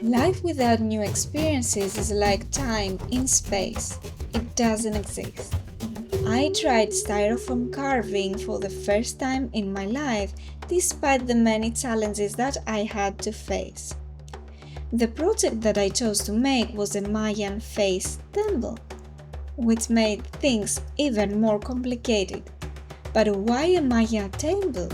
Life without new experiences is like time in space. It doesn't exist. I tried styrofoam carving for the first time in my life, despite the many challenges that I had to face. The project that I chose to make was a Mayan Face Temple, which made things even more complicated. But why a Maya temple?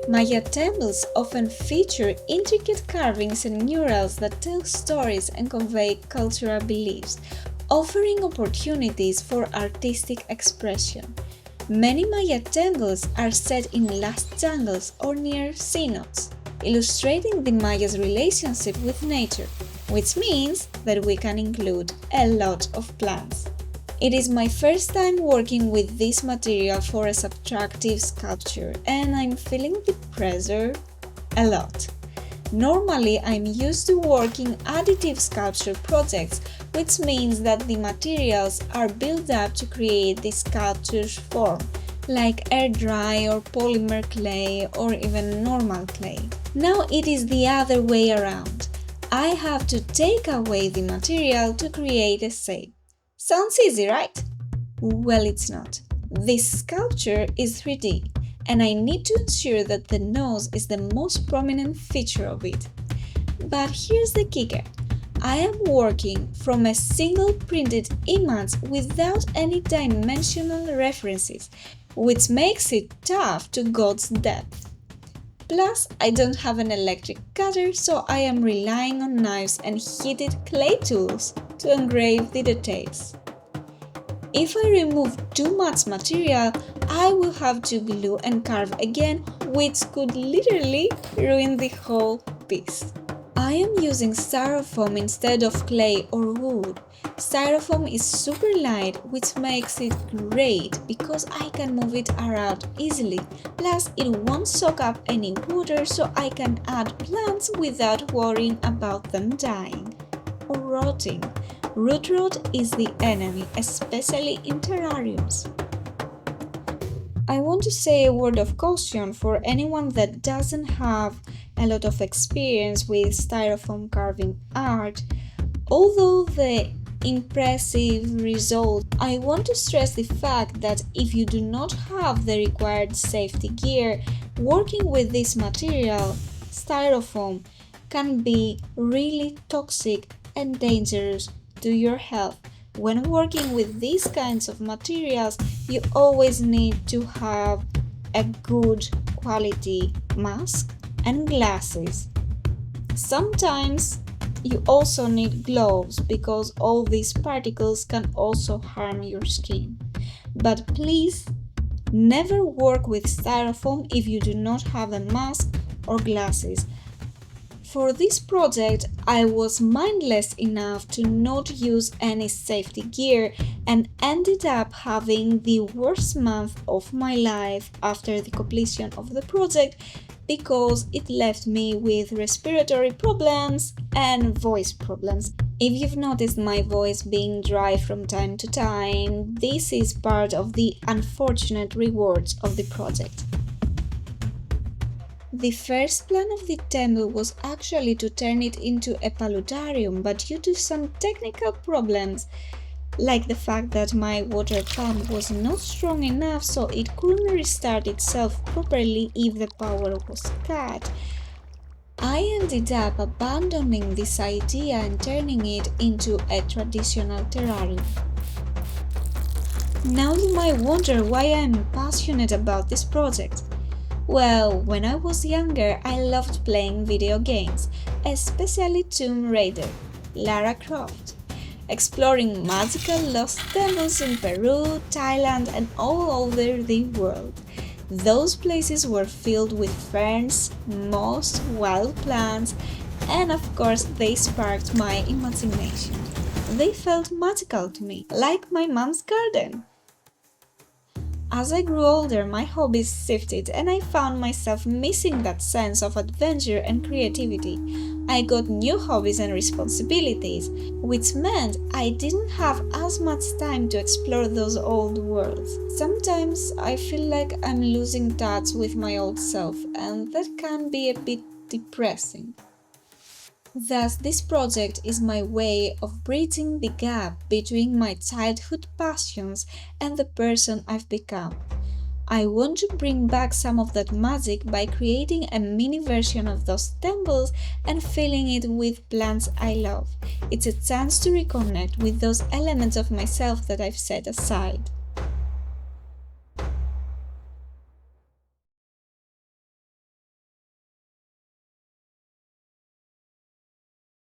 Maya temples often feature intricate carvings and murals that tell stories and convey cultural beliefs, offering opportunities for artistic expression. Many Maya temples are set in lost jungles or near cenotes, illustrating the Maya's relationship with nature, which means that we can include a lot of plants. It is my first time working with this material for a subtractive sculpture, and I'm feeling the pressure a lot. Normally, I'm used to working additive sculpture projects, which means that the materials are built up to create the sculpture's form, like air dry or polymer clay or even normal clay. Now it is the other way around. I have to take away the material to create a shape. Sounds easy, right? Well, it's not. This sculpture is 3D, and I need to ensure that the nose is the most prominent feature of it. But here's the kicker. I am working from a single printed image without any dimensional references, which makes it tough to gauge depth. Plus, I don't have an electric cutter, so I am relying on knives and heated clay tools to engrave the details. If I remove too much material, I will have to glue and carve again, which could literally ruin the whole piece. I am using styrofoam instead of clay or wood. Styrofoam is super light, which makes it great because I can move it around easily. Plus, it won't soak up any water, so I can add plants without worrying about them dying or rotting. Root rot is the enemy, especially in terrariums. I want to say a word of caution for anyone that doesn't have a lot of experience with styrofoam carving art. Although the impressive result, I want to stress the fact that if you do not have the required safety gear, working with this material, styrofoam, can be really toxic and dangerous to your health. When working with these kinds of materials, you always need to have a good quality mask and glasses. Sometimes you also need gloves because all these particles can also harm your skin. But please never work with styrofoam if you do not have a mask or glasses. For this project, I was mindless enough to not use any safety gear and ended up having the worst month of my life after the completion of the project because it left me with respiratory problems and voice problems. If you've noticed my voice being dry from time to time, this is part of the unfortunate rewards of the project. The first plan of the temple was actually to turn it into a paludarium, but due to some technical problems, like the fact that my water pump was not strong enough so it couldn't restart itself properly if the power was cut, I ended up abandoning this idea and turning it into a traditional terrarium. Now you might wonder why I'm passionate about this project. Well, when I was younger, I loved playing video games, especially Tomb Raider, Lara Croft, exploring magical lost temples in Peru, Thailand, and all over the world. Those places were filled with ferns, moss, wild plants, and of course they sparked my imagination. They felt magical to me, like my mom's garden. As I grew older, my hobbies shifted and I found myself missing that sense of adventure and creativity. I got new hobbies and responsibilities, which meant I didn't have as much time to explore those old worlds. Sometimes I feel like I'm losing touch with my old self, and that can be a bit depressing. Thus, this project is my way of bridging the gap between my childhood passions and the person I've become. I want to bring back some of that magic by creating a mini version of those temples and filling it with plants I love. It's a chance to reconnect with those elements of myself that I've set aside.